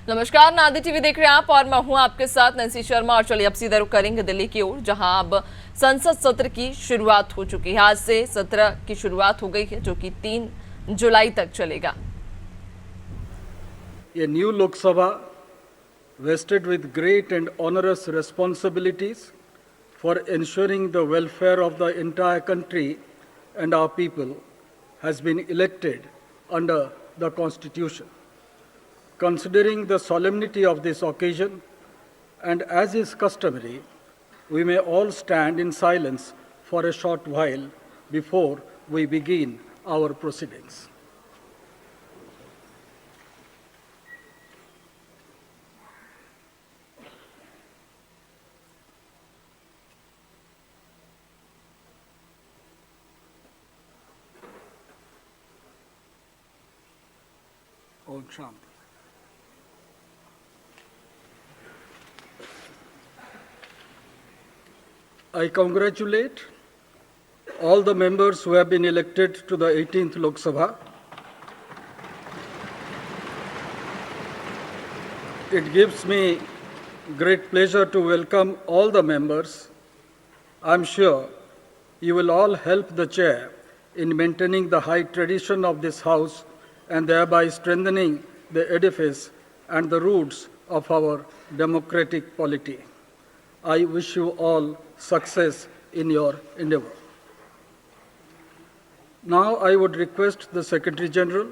नमस्कार, नादी टीवी देख रहे हैं आप और मैं हूं आपके साथ नैन्सी शर्मा। और चलिए अब सीधा रुख करेंगे दिल्ली की ओर, जहां अब संसद सत्र की शुरुआत हो चुकी है। आज से सत्र की शुरुआत हो गई है जो कि 3 जुलाई तक चलेगा। A new Lok Sabha vested with great and onerous responsibilities for ensuring the welfare of the entire country and our people has been elected under the Constitution. Considering the solemnity of this occasion, and as is customary, we may all stand in silence for a short while before we begin our proceedings. Om Shanti. I congratulate all the members who have been elected to the 18th Lok Sabha. It gives me great pleasure to welcome all the members. I'm sure you will all help the chair in maintaining the high tradition of this house and thereby strengthening the edifice and the roots of our democratic polity. I wish you all success in your endeavor. Now I would request the Secretary General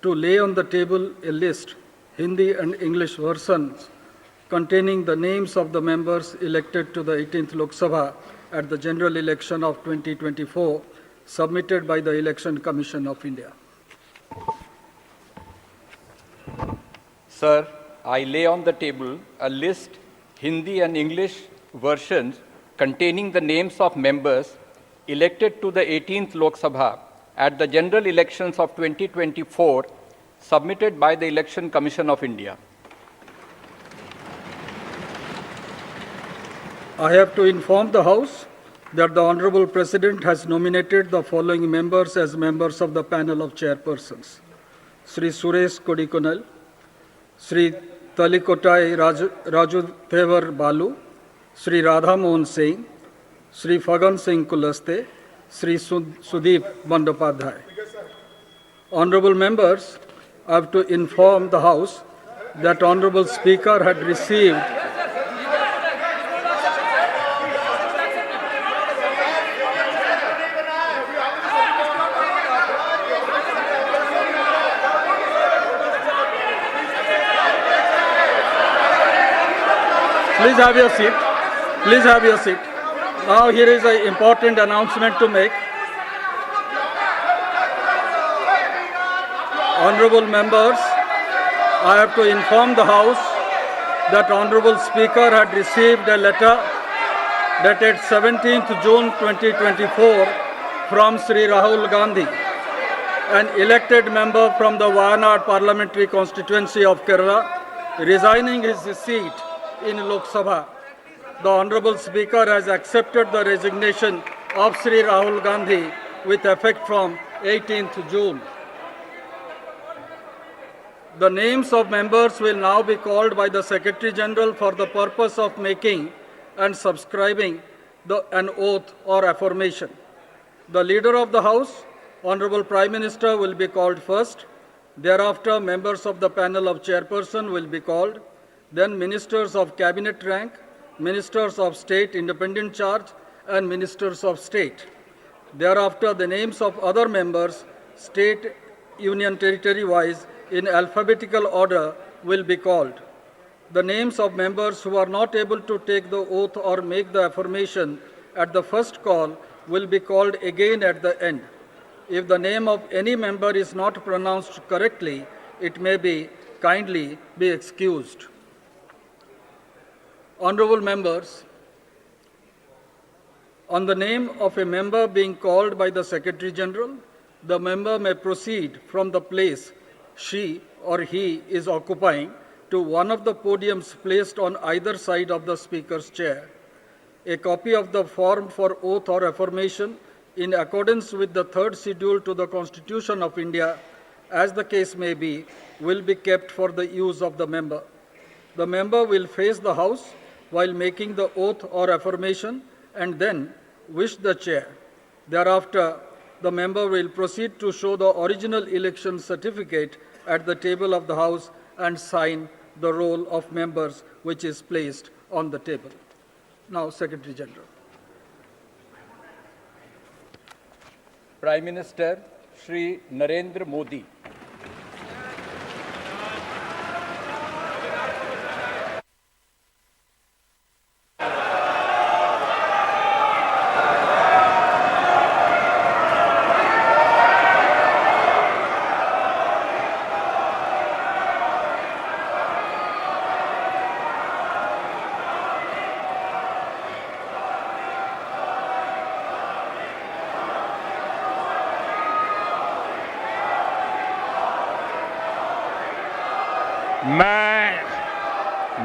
to lay on the table a list, Hindi and English versions, containing the names of the members elected to the 18th Lok Sabha at the general election of 2024, submitted by the Election Commission of India. Sir, I lay on the table a list, Hindi and English versions, containing the names of members elected to the 18th Lok Sabha at the general elections of 2024, submitted by the Election Commission of India. I have to inform the House that the Honorable President has nominated the following members as members of the panel of chairpersons: Sri Suresh Kodikonal, Sri Talikotai Raju Thevar Balu, Sri Radha Mohan Singh, Sri Fagan Singh Kulaste, Sri Sudeep Bandopadhyay. Honorable members, I have to inform the House that Honorable Speaker had received Please have your seat. Please have your seat. Now here is an important announcement to make. Honorable members, I have to inform the House that Honorable Speaker had received a letter dated 17th June 2024 from Sri Rahul Gandhi, an elected member from the Wayanad parliamentary constituency of Kerala, resigning his seat in Lok Sabha. The Honorable Speaker has accepted the resignation of Sri Rahul Gandhi with effect from 18th June. The names of members will now be called by the Secretary General for the purpose of making and subscribing an oath or affirmation. The Leader of the House, Honorable Prime Minister, will be called first. Thereafter, members of the panel of chairperson will be called. Then ministers of cabinet rank, ministers of state independent charge, and ministers of state. Thereafter, the names of other members, state, union territory wise, in alphabetical order will be called. The names of members who are not able to take the oath or make the affirmation at the first call will be called again at the end. If the name of any member is not pronounced correctly, it may be kindly be excused. Honorable members, on the name of a member being called by the Secretary General, the member may proceed from the place she or he is occupying to one of the podiums placed on either side of the Speaker's chair. A copy of the form for oath or affirmation in accordance with the third schedule to the Constitution of India as the case may be, will be kept for the use of the member. The member will face the House while making the oath or affirmation and then wish the chair. Thereafter, the member will proceed to show the original election certificate at the table of the House and sign the roll of members which is placed on the table. Now, Secretary General. Prime Minister Shri Narendra Modi. मैं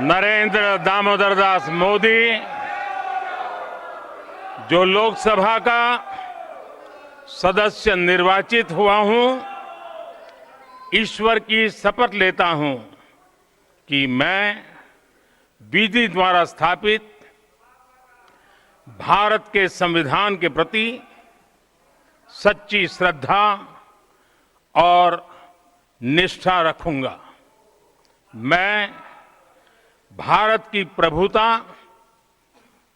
नरेंद्र दामोदर दास मोदी जो लोकसभा का सदस्य निर्वाचित हुआ हूं, ईश्वर की शपथ लेता हूं कि मैं विधि द्वारा स्थापित भारत के संविधान के प्रति सच्ची श्रद्धा और निष्ठा रखूंगा। मैं भारत की प्रभुता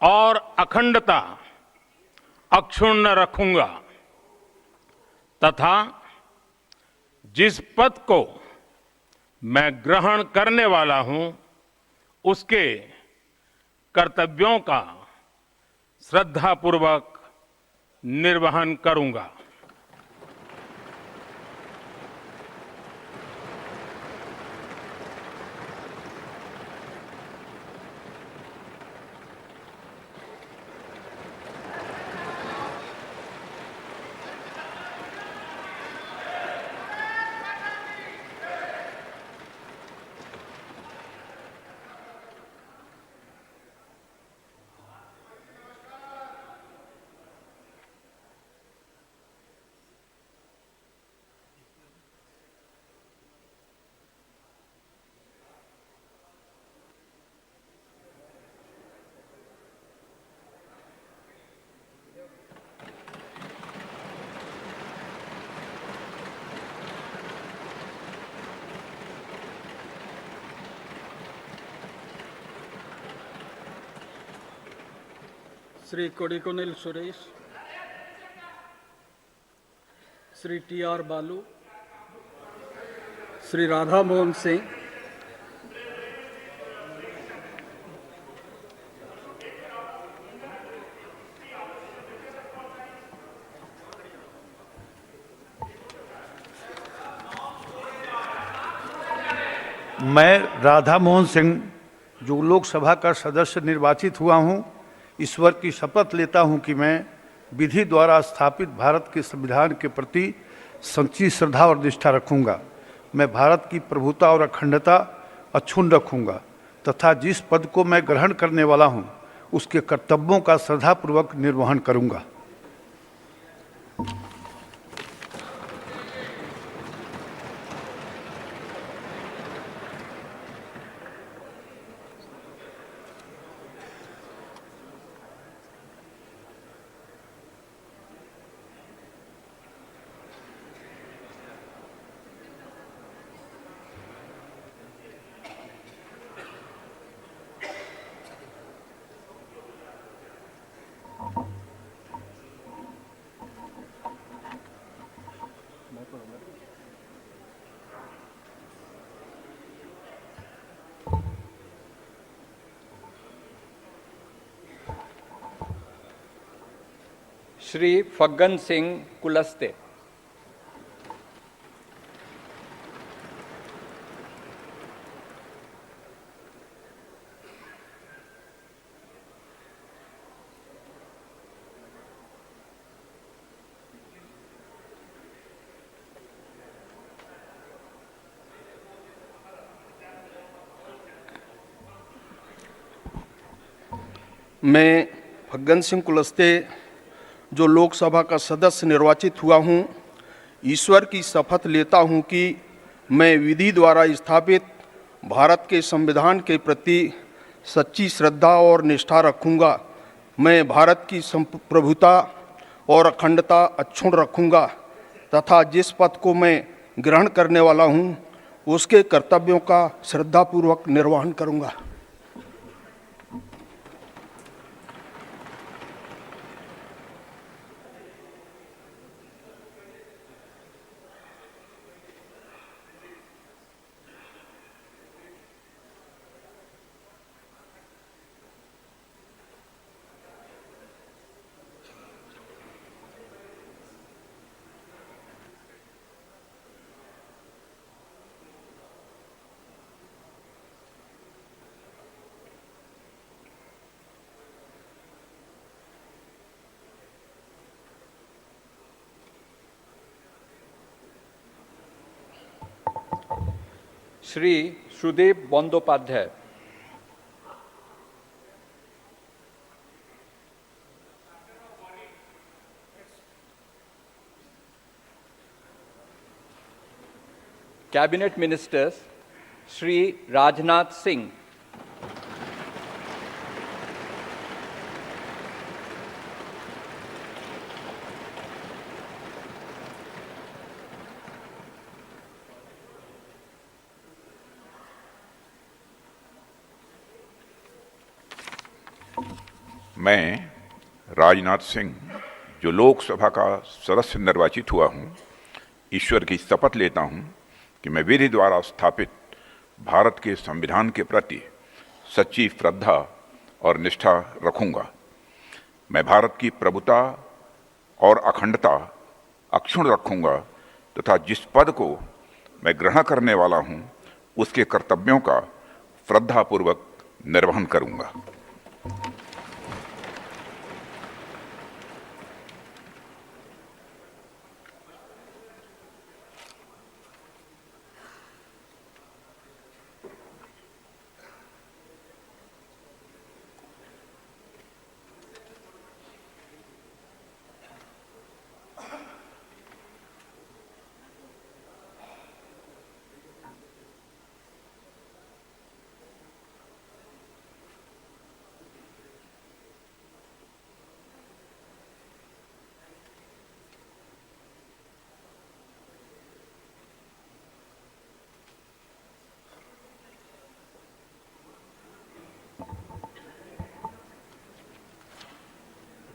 और अखंडता अक्षुण्ण रखूंगा तथा जिस पद को मैं ग्रहण करने वाला हूं, उसके कर्तव्यों का श्रद्धापूर्वक निर्वहन करूंगा। Sri Kodikonil Suresh, Sri T.R. Balu, Sri Radha Mohan Singh, मैं राधा मोहन सिंह जो लोकसभा का सदस्य निर्वाचित हुआ हूं, ईश्वर की शपथ लेता हूं कि मैं विधि द्वारा स्थापित भारत के संविधान के प्रति सच्ची श्रद्धा और निष्ठा रखूंगा। मैं भारत की प्रभुता और अखंडता अक्षुण्ण रखूंगा तथा जिस पद को मैं ग्रहण करने वाला हूं, उसके कर्तव्यों का श्रद्धापूर्वक निर्वहन करूंगा। Shri Faggan Singh Kulaste. मैं फग्गन सिंह कुलस्ते जो लोकसभा का सदस्य निर्वाचित हुआ हूं, ईश्वर की शपथ लेता हूं कि मैं विधि द्वारा स्थापित भारत के संविधान के प्रति सच्ची श्रद्धा और निष्ठा रखूंगा। मैं भारत की प्रभुता और अखंडता अक्षुण्ण रखूंगा तथा जिस पद को मैं ग्रहण करने वाला हूं उसके कर्तव्यों का श्रद्धापूर्वक निर्वहन करूंगा। श्री सुदेव बंदोपाध्याय। कैबिनेट मिनिस्टर्स श्री राजनाथ सिंह, मैं राजनाथ सिंह, जो लोकसभा का सदस्य निर्वाचित हुआ हूं, ईश्वर की शपथ लेता हूं कि मैं विधि द्वारा स्थापित भारत के संविधान के प्रति सच्ची श्रद्धा और निष्ठा रखूंगा। मैं भारत की प्रभुता और अखंडता अक्षुण्ण रखूंगा तथा जिस पद को मैं ग्रहण करने वाला हूं उसके कर्तव्यों का श्रद्धापूर्वक निर्वहन करूंगा।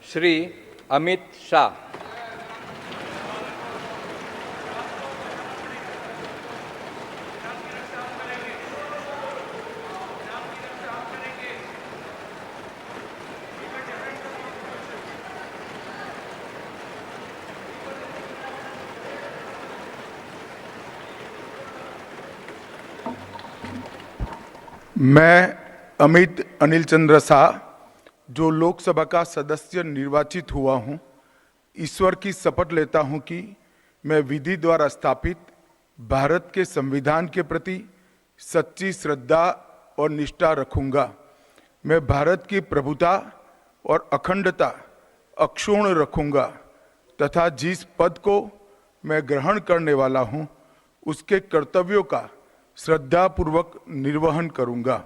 श्री अमित शाह, मैं अमित अनिल चंद्र शाह, जो लोकसभा का सदस्य निर्वाचित हुआ हूं, ईश्वर की शपथ लेता हूं कि मैं विधि द्वारा स्थापित भारत के संविधान के प्रति सच्ची श्रद्धा और निष्ठा रखूंगा। मैं भारत की प्रभुता और अखंडता अक्षुण्ण रखूंगा तथा जिस पद को मैं ग्रहण करने वाला हूं उसके कर्तव्यों का श्रद्धापूर्वक निर्वहन करूंगा।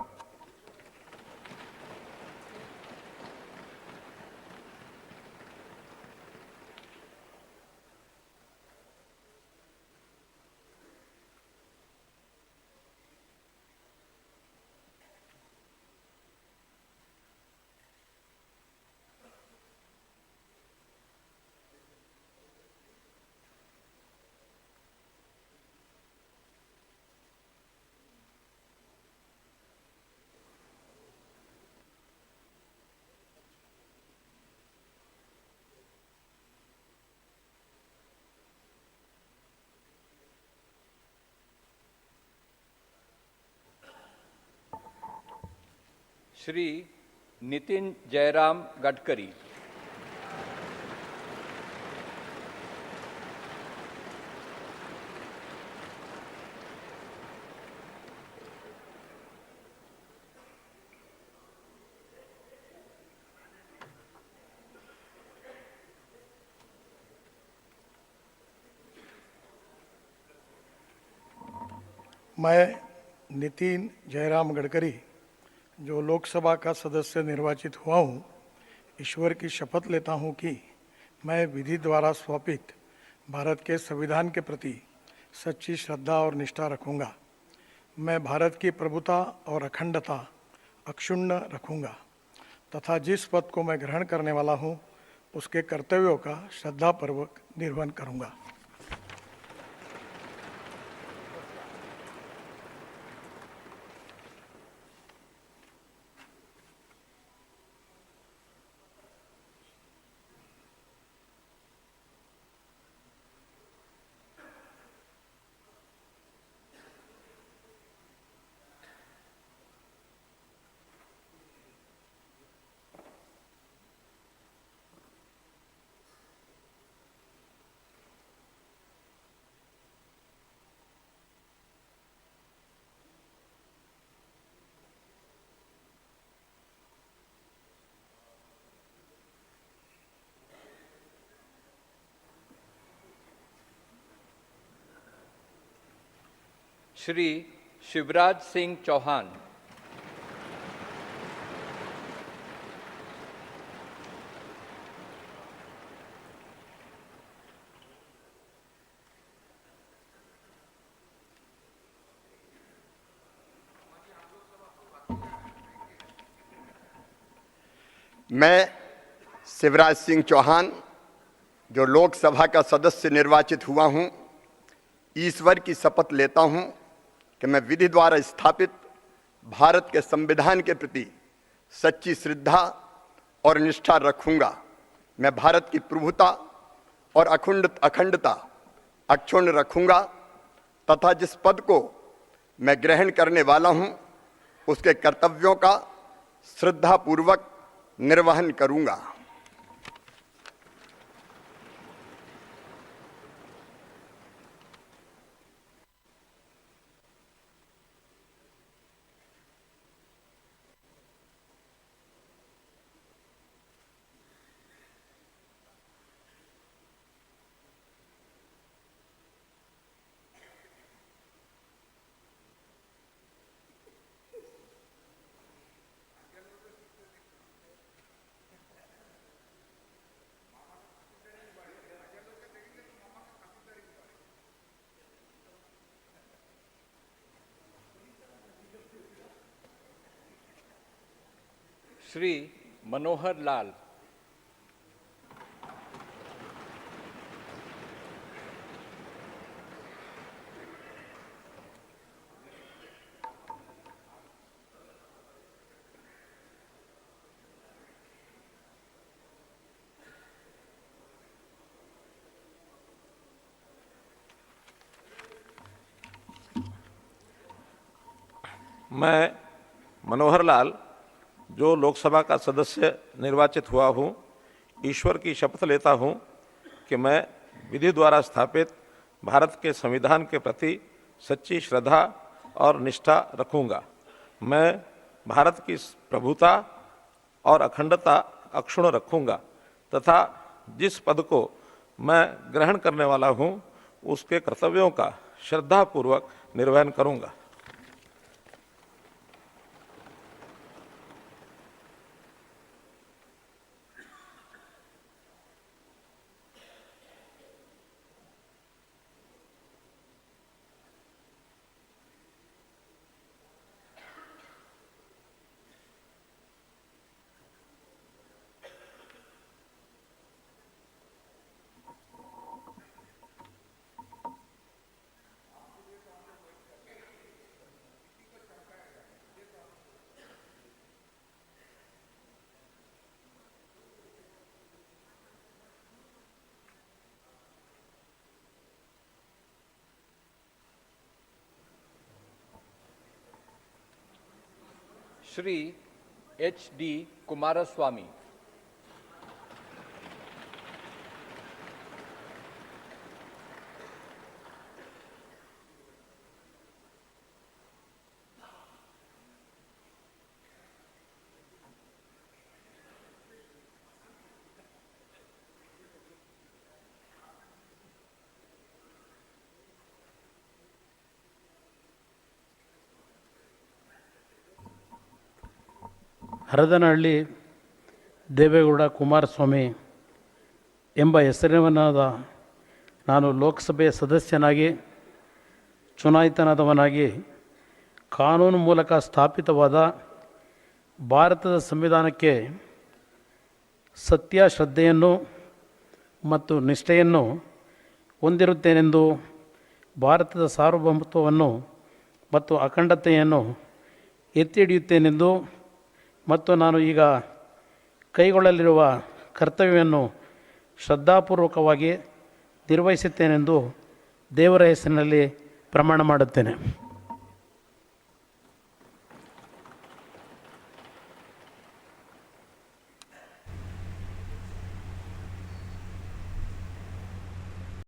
श्री नितिन जयराम गडकरी, मैं नितिन जयराम गडकरी जो लोकसभा का सदस्य निर्वाचित हुआ हूँ, ईश्वर की शपथ लेता हूँ कि मैं विधि द्वारा स्थापित भारत के संविधान के प्रति सच्ची श्रद्धा और निष्ठा रखूँगा। मैं भारत की प्रभुता और अखंडता अक्षुण्ण रखूँगा तथा जिस पद को मैं ग्रहण करने वाला हूँ उसके कर्तव्यों का श्रद्धापूर्वक निर्वहन करूँगा। श्री शिवराज सिंह चौहान। मैं शिवराज सिंह चौहान जो लोकसभा का सदस्य निर्वाचित हुआ हूं, ईश्वर की शपथ लेता हूं कि मैं विधि द्वारा स्थापित भारत के संविधान के प्रति सच्ची श्रद्धा और निष्ठा रखूंगा। मैं भारत की प्रभुता और अखंडता अक्षुण्ण रखूंगा तथा जिस पद को मैं ग्रहण करने वाला हूं उसके कर्तव्यों का श्रद्धापूर्वक निर्वहन करूंगा। श्री मनोहर लाल। मैं मनोहर लाल जो लोकसभा का सदस्य निर्वाचित हुआ हूँ, ईश्वर की शपथ लेता हूँ कि मैं विधि द्वारा स्थापित भारत के संविधान के प्रति सच्ची श्रद्धा और निष्ठा रखूँगा। मैं भारत की प्रभुता और अखंडता अक्षुण्ण रखूँगा तथा जिस पद को मैं ग्रहण करने वाला हूँ उसके कर्तव्यों का श्रद्धापूर्वक निर्वहन करूँगा। श्री एच.डी. कुमारस्वामी। ಹರದನಹಳ್ಳಿ ದೇವೇಗೌಡ ಕುಮಾರಸ್ವಾಮಿ ಎಂಬ ಹೆಸರಿನವನಾದ ನಾನು ಲೋಕಸಭೆಯ ಸದಸ್ಯನಾಗಿ ಚುನಾಯಿತನಾದವನಾಗಿ ಕಾನೂನು ಮೂಲಕ ಸ್ಥಾಪಿತವಾದ ಭಾರತದ ಸಂವಿಧಾನಕ್ಕೆ ಸತ್ಯ ಶ್ರದ್ಧೆಯನ್ನು ಮತ್ತು ನಿಷ್ಠೆಯನ್ನು ಹೊಂದಿರುತ್ತೇನೆಂದು ಭಾರತದ ಸಾರ್ವಭೌಮತ್ವವನ್ನು ಮತ್ತು ಅಖಂಡತೆಯನ್ನು ಎತ್ತಿ ಹಿಡಿಯುತ್ತೇನೆಂದು ಮತ್ತು ನಾನು ಈಗ ಕೈಗೊಳ್ಳಲಿರುವ ಕರ್ತವ್ಯವನ್ನು ಶ್ರದ್ಧಾಪೂರ್ವಕವಾಗಿ ನಿರ್ವಹಿಸುತ್ತೇನೆಂದು ದೇವರ ಹೆಸರಿನಲ್ಲಿ ಪ್ರಮಾಣ ಮಾಡುತ್ತೇನೆ.